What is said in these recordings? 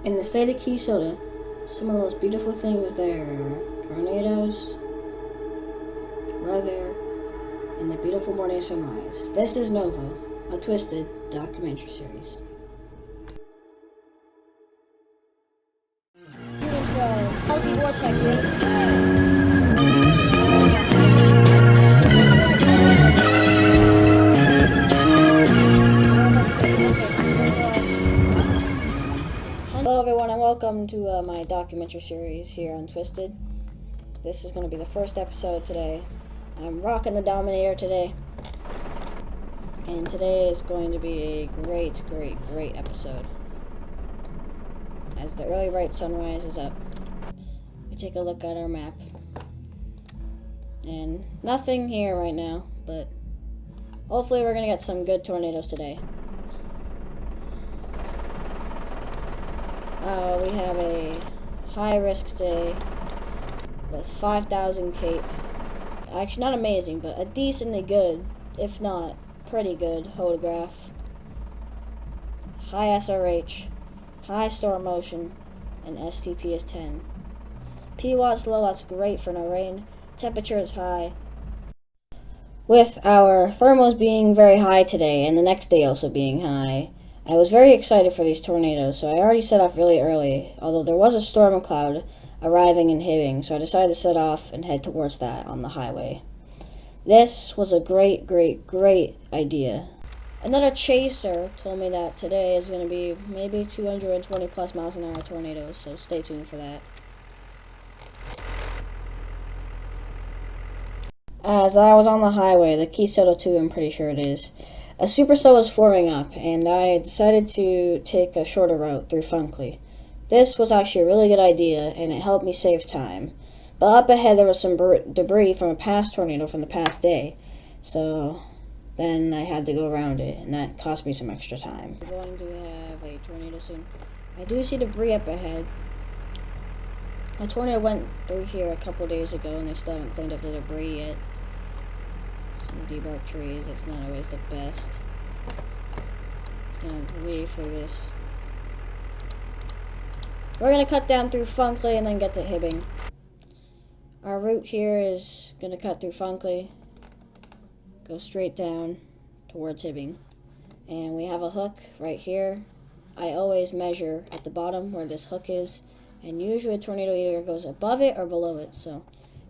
In the state of Minnesota, some of the most beautiful things there are tornadoes, weather, and the beautiful morning sunrise. This is Nova, a twisted documentary series. Hello everyone and welcome to my documentary series here on Twisted. This is going to be the first episode today. I'm rocking the Dominator today. And today is going to be a great episode. As the early bright sun rises up, we take a look at our map. And nothing here right now, but hopefully we're going to get some good tornadoes today. We have a high-risk day with 5,000 cape. Actually, not amazing, but a decently good, if not pretty good, photograph. High SRH, high storm motion, and STP is 10. P.1 low, that's great for no rain. Temperature is high. With our thermals being very high today, and the next day also being high, I was very excited for these tornadoes, so I already set off really early, although there was a storm cloud arriving and hitting, so I decided to set off and head towards that on the highway. This was a great idea. Another chaser told me that today is going to be maybe 220 plus miles an hour tornadoes, so stay tuned for that. As I was on the highway, the Keystone 2, I'm pretty sure it is, a supercell was forming up, and I decided to take a shorter route through Funkley. This was actually a really good idea, and it helped me save time. But up ahead there was some debris from a past tornado from the past day, so then I had to go around it, and that cost me some extra time. We're going to have a tornado soon. I do see debris up ahead. A tornado went through here a couple days ago, and they still haven't cleaned up the debris yet. Some debarked trees, it's not always the best. It's gonna weave through this. We're gonna cut down through Funkley and then get to Hibbing. Our route here is gonna cut through Funkley, go straight down towards Hibbing. And we have a hook right here. I always measure at the bottom where this hook is, and usually a tornado either goes above it or below it, so.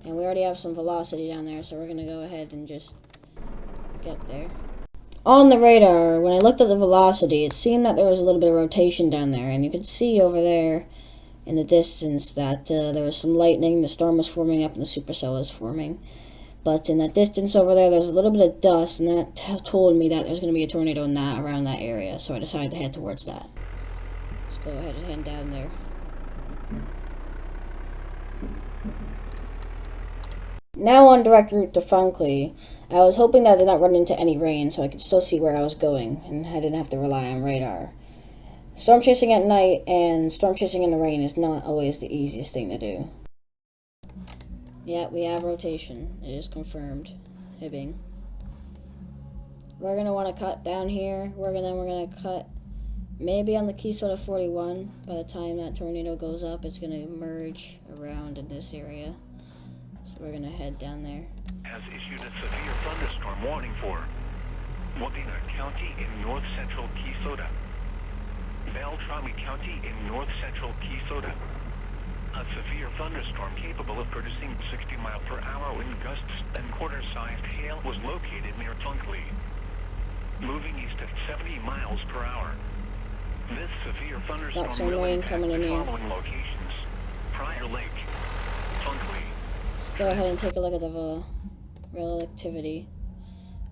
And we already have some velocity down there, so we're gonna go ahead and just get there. On the radar, when I looked at the velocity, it seemed that there was a little bit of rotation down there, and you could see over there in the distance that there was some lightning, the storm was forming up, and the supercell was forming. But in that distance over there, there's a little bit of dust, and that told me that there's going to be a tornado around that area, so I decided to head towards that. Let's go ahead and head down there. Now on direct route to Funkley, I was hoping that I did not run into any rain so I could still see where I was going, and I didn't have to rely on radar. Storm chasing at night and storm chasing in the rain is not always the easiest thing to do. Yeah, we have rotation. It is confirmed. Hibbing. We're going to want to cut down here. We're going to cut maybe on the Keystone 41. By the time that tornado goes up, it's going to merge around in this area. So we're going to head down there. Has issued a severe thunderstorm warning for Wadena County in north-central Keystone, Beltrami County in north-central Keystone. A severe thunderstorm capable of producing 60 miles per hour wind gusts and quarter-sized hail was located near Funkley, moving east at 70 miles per hour. This severe thunderstorm will impact the following locations: Prior Lake, Funkley. Let's go ahead and take a look at the relativity.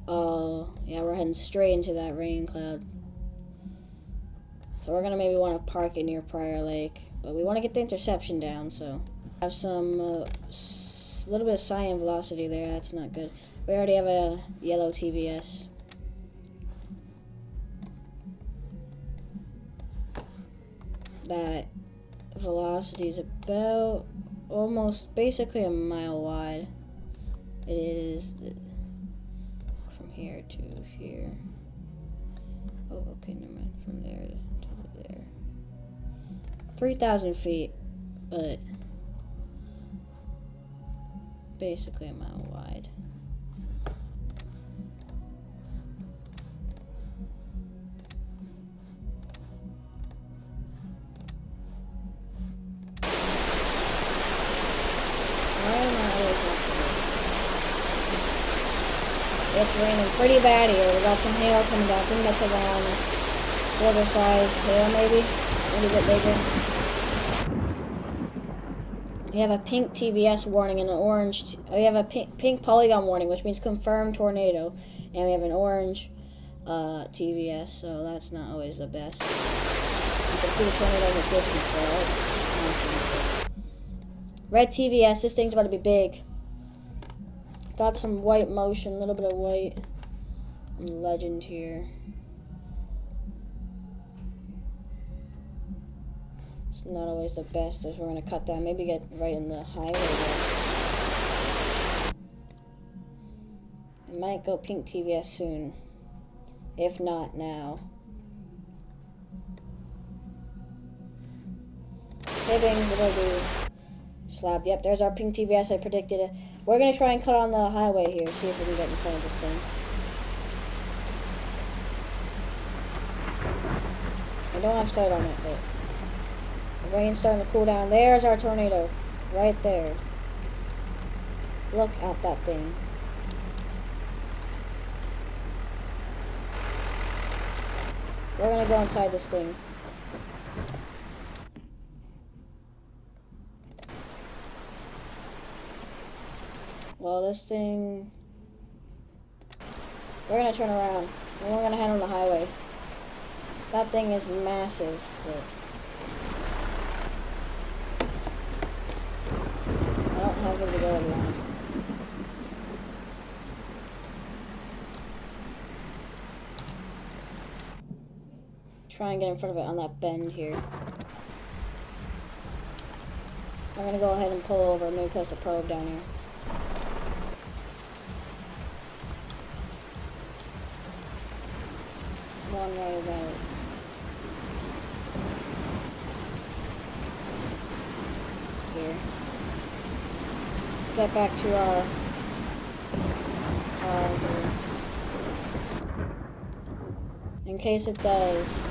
Oh, yeah, we're heading straight into that rain cloud. So we're going to maybe want to park it near Prior Lake. But we want to get the interception down, so. Have some, little bit of cyan velocity there, that's not good. We already have a yellow TVS. That velocity is about almost basically a mile wide. It is from here to here. Oh, okay, never mind. From there to there. 3,000 feet, but basically a mile wide. It's raining pretty bad here. We got some hail coming down. I think that's around quarter-sized hail, maybe a little bit bigger. We have a pink TVS warning and an orange. We have a pink polygon warning, which means confirmed tornado, and we have an orange TVS. So that's not always the best. You can see the tornado in the distance there. Red TVS. This thing's about to be big. Got some white motion, a little bit of white. Legend here. It's not always the best as we're going to cut down. Maybe get right in the highway there. I might go pink TVS soon. If not now. Hibbing's a little slab. Yep, there's our pink TVS. I predicted it. We're going to try and cut on the highway here. See if we can get in front of this thing. I don't have sight on it, but the rain's starting to cool down. There's our tornado. Right there. Look at that thing. We're going to go inside this thing. Well, this thing... We're going to turn around. And we're going to head on the highway. That thing is massive. But I don't have visibility on it. Try and get in front of it on that bend here. I'm going to go ahead and pull over. Maybe place a probe down here. One right about here. Get back to our in case it does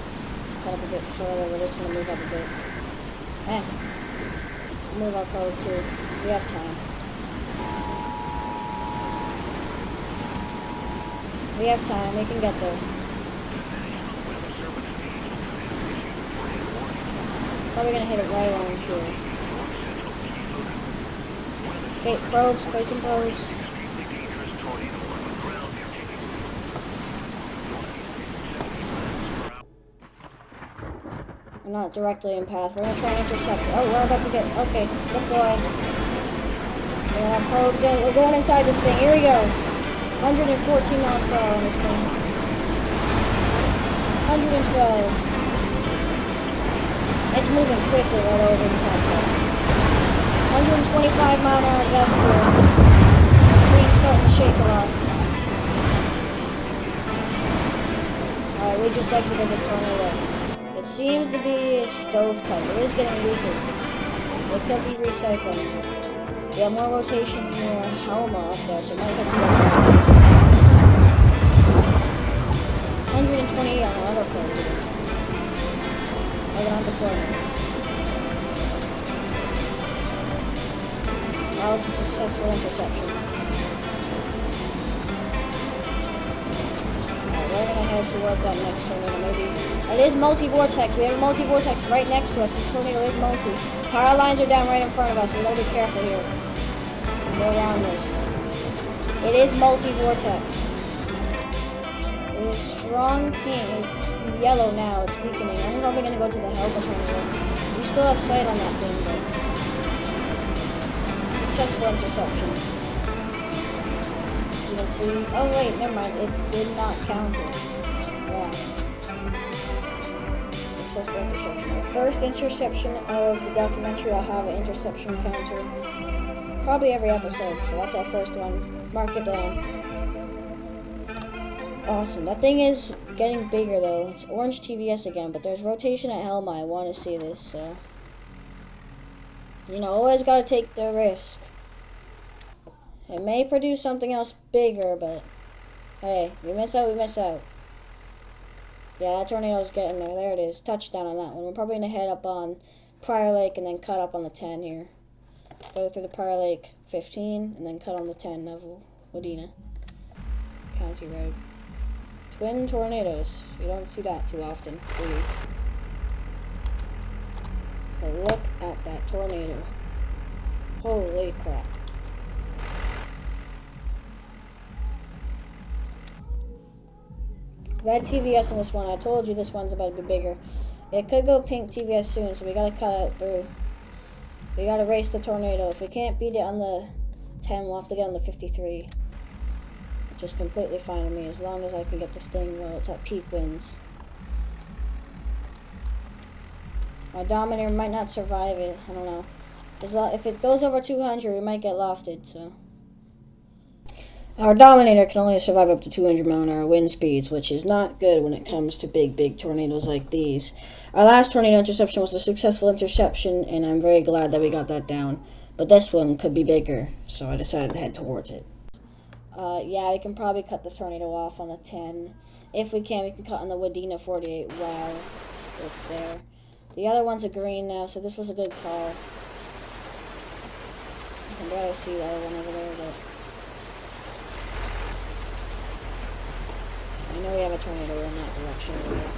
cut up a bit further, we're just going to move up a bit. Move our probe too. We have time. We have time. We can get there. Probably gonna hit it right around here. Okay, probes, placing probes. We're not directly in path. We're gonna try and intercept it. Oh, we're about to get. Okay, good boy. We have probes in. We're going inside this thing. Here we go. 114 miles per hour on this thing. 112. It's moving quickly right over the top of us. 125 mile an hour gust here. The screen's starting to shake a lot. Alright, we just exited this tornado. It seems to be a stovepipe. It is getting weaker. It could be recycling. We have more rotation near Helma up there, so it might have to go 128 on the auto code here. Around the corner. That was a successful interception. Alright, we're gonna head towards that next tornado, maybe. It is multi-vortex. We have a multi-vortex right next to us. This tornado is multi. Power lines are down right in front of us. We gotta be careful here. Go around this. It is multi-vortex. It is strong pink. It's yellow now. It's weakening. I'm probably going to go to the Helga tornado. We still have sight on that thing, but successful interception. You can see. Oh wait, never mind. It did not count it. Yeah. Successful interception. Our first interception of the documentary. I'll have an interception counter probably every episode. So that's our first one. Mark it down. Awesome. That thing is getting bigger though. It's orange TVS again, but there's rotation at Helma. I want to see this, so You know, always gotta take the risk. It may produce something else bigger, but hey, we miss out, we miss out. Yeah, that tornado's getting there. There it is. Touchdown on that one. We're probably gonna head up on Prior Lake and then cut up on the 10 here. Go through the Prior Lake 15 and then cut on the 10 of Wadena County Road. Twin tornadoes. You don't see that too often, do you? But look at that tornado. Holy crap. Red TVS on this one. I told you this one's about to be bigger. It could go pink TVS soon, so we gotta cut it through. We gotta race the tornado. If we can't beat it on the 10, we'll have to get on the 53. Which is completely fine with me, as long as I can get this thing while it's at peak winds. My Dominator might not survive it. I don't know. If it goes over 200, we might get lofted, so. Our Dominator can only survive up to 200 mile/hour wind speeds, which is not good when it comes to big tornadoes like these. Our last tornado interception was a successful interception, and I'm very glad that we got that down. But this one could be bigger, so I decided to head towards it. Yeah, we can probably cut this tornado off on the 10. If we can, we can cut on the Wadena 48 while it's there. The other one's a green now, so this was a good call. I can barely see the other one over there, but I know we have a tornado in that direction over there.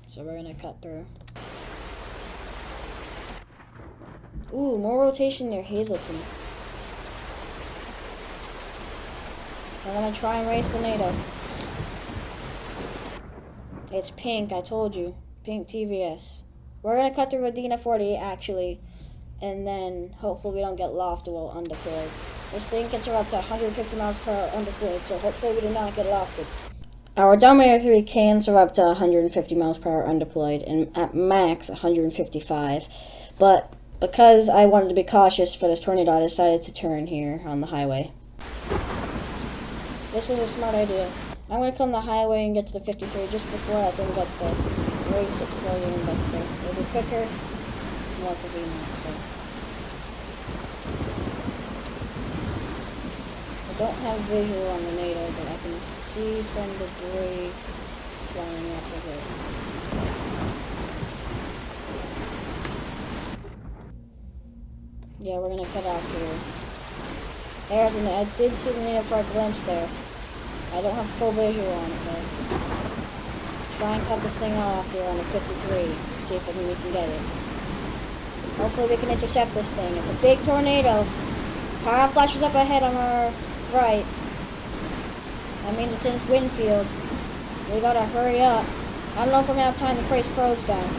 So we're gonna cut through. Ooh, more rotation near Hazleton. I'm gonna try and race the NATO. It's pink, I told you. Pink TVS. We're gonna cut through Wadena 48 actually, and then hopefully we don't get lofted while undeployed. This thing gets up to 150 miles per hour undeployed, so hopefully we do not get lofted. Our Dominator 3 can survive up to 150 miles per hour undeployed, and at max 155. But because I wanted to be cautious for this tornado, I decided to turn here on the highway. This was a smart idea. I'm going to come the highway and get to the 53 just before that thing gets there. Race it before the thing gets there. It'll be quicker, more convenient, so. I don't have visual on the NATO, but I can see some debris flying up of it. Yeah, we're going to cut off here. I did see the NATO for a glimpse there. I don't have full visual on it, though. Try and cut this thing off here on the 53. See if we can get it. Hopefully we can intercept this thing. It's a big tornado. Power flashes up ahead on our right. That means it's in its wind field. We gotta hurry up. I don't know if we're gonna have time to place probes down.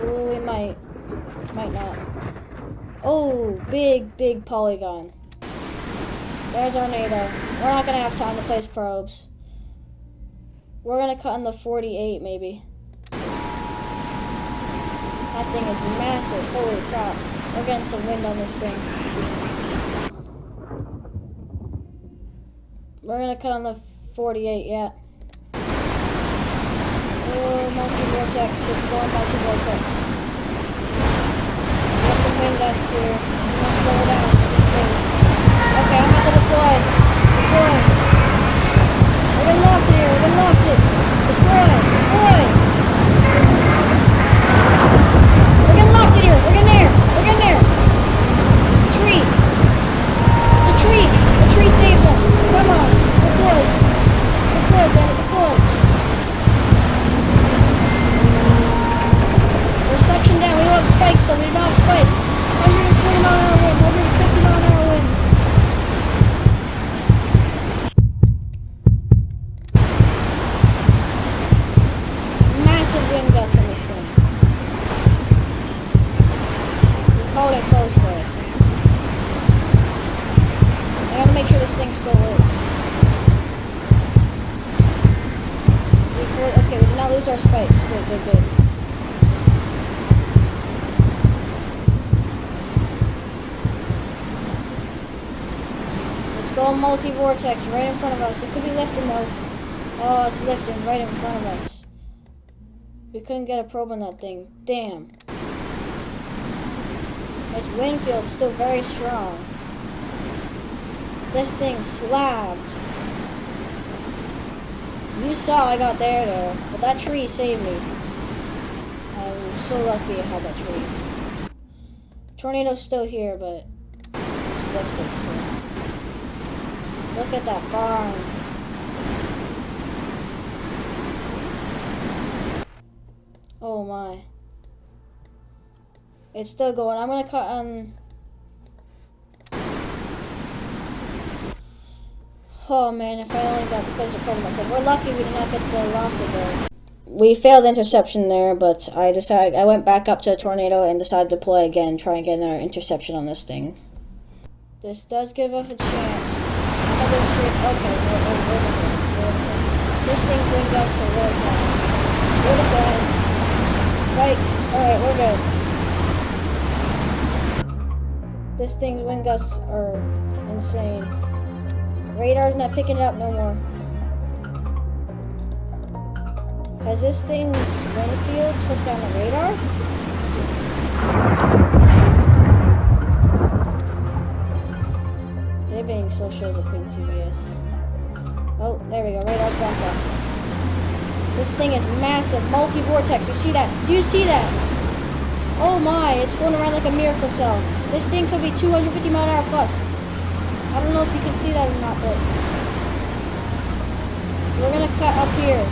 Ooh, we might. Might not. Oh, big polygon. There's our NATO. We're not gonna have time to place probes. We're gonna cut on the 48 maybe. That thing is massive. Holy crap. We're getting some wind on this thing. We're gonna cut on the 48, yeah. Oh, multi-vortex. It's going multi-vortex. Get some wind gusts here. I'm gonna slow it down just in case. Okay, I'm about to deploy. Deploy. We're getting lofted here. We're getting lofted. Deploy. Deploy. We're getting lofted here. We're getting there. We're getting there. Retreat. Retreat. The tree saved us. Come on. Deploy. Deploy, Bennett. Deploy. We're sectioned down. We don't have spikes though. We do not have spikes. 140 mile an hour winds. 150 mile an hour winds. Massive wind gusts in this thing. We called it close though. I gotta make sure this thing still works. Okay, we did not lose our spikes. Good, good, good. Let's go multi-vortex right in front of us. It could be lifting though. Oh, it's lifting right in front of us. We couldn't get a probe on that thing. Damn. Its wind field's still very strong. This thing slabs. You saw I got there though, but that tree saved me. I'm so lucky I had that tree. Tornado's still here, but it's lifted, so. Look at that barn. Oh my. It's still going. I'm gonna cut on. Oh man, if I only got to place a probe on that thing. We're lucky we did not get the lofted there. We failed interception there, but I went back up to a tornado and decided to deploy again, try and get another interception on this thing. This does give us a chance. Another streak. Okay, we're good. This thing's wind gusts are really fast. We're good. Spikes. Alright, we're good. This thing's wind gusts are insane. Radar's not picking it up no more. Has this thing's wind field took down the radar? Hibbing still shows a pink TVS. Oh, there we go. Radar's back up. This thing is massive. Multi-vortex. You see that? Do you see that? Oh my, it's going around like a miracle cell. This thing could be 250 mph plus. I don't know if you can see that or not, but we're gonna cut up here.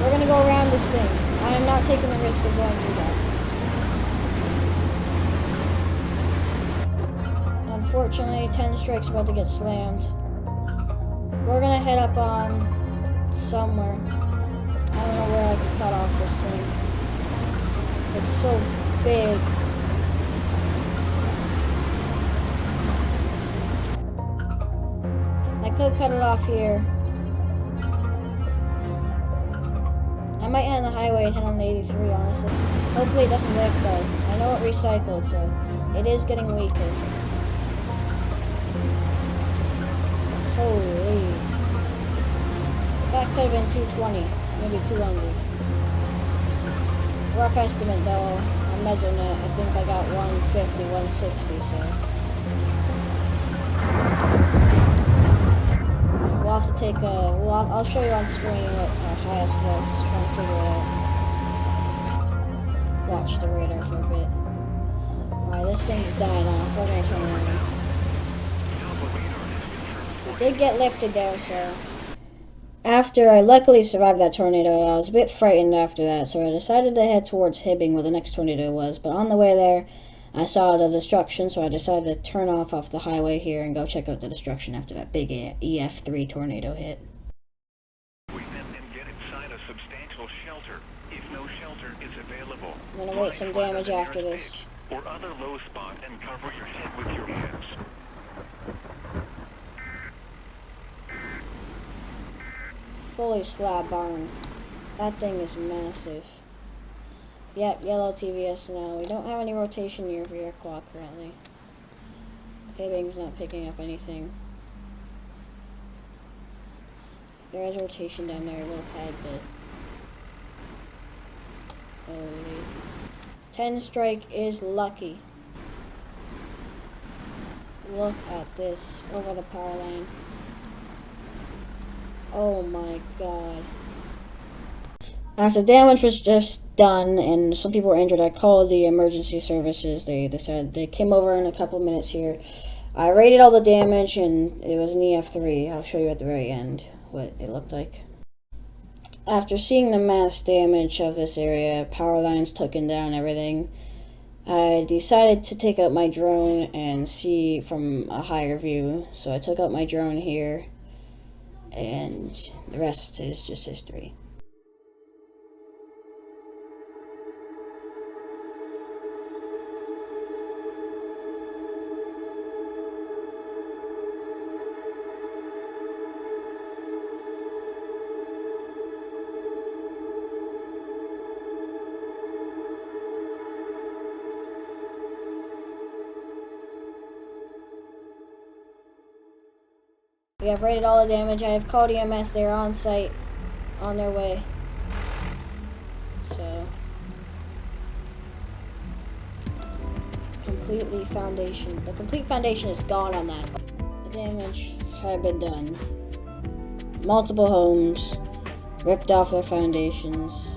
We're gonna go around this thing. I am not taking the risk of going through that. Unfortunately, 10 strikes about to get slammed. We're gonna head up on somewhere. I don't know where I can cut off this thing. It's so big. I could cut it off here. I might hit on the highway and hit on the 83, honestly. Hopefully it doesn't lift though. I know it recycled, so it is getting weaker. Holy. That could have been 220, maybe 200. Rough estimate though, on Mesonet, I think I got 150, 160, so. We'll have to take a, well, I'll show you on screen what our highest was, trying to figure it out. Watch the radar for a bit. Alright, this thing's dying off. We're gonna turn it on. It did get lifted there, so. After I luckily survived that tornado, I was a bit frightened after that, so I decided to head towards Hibbing where the next tornado was. But on the way there, I saw the destruction, so I decided to turn off the highway here and go check out the destruction after that big EF3 tornado hit. We then get inside a substantial shelter if no shelter is available. I'm gonna wait some damage after this. Or other low spot and cover your head with your hands. Fully slab barn. That thing is massive. Yep, yellow TVS now. We don't have any rotation near rear quad currently. Hibbing's not picking up anything. There is rotation down there, a little head, but holy. 10 strike is lucky. Look at this over the power line. Oh my god. After damage was just done and some people were injured, I called the emergency services. They said they came over in a couple minutes here. I rated all the damage and it was an EF3. I'll show you at the very end what it looked like. After seeing the mass damage of this area, power lines taken down, everything, I decided to take out my drone and see from a higher view. So I took out my drone here and the rest is just history. We have rated all the damage. I have called EMS. They're on site, on their way. So completely foundation. The complete foundation is gone on that. The damage had been done. Multiple homes ripped off their foundations.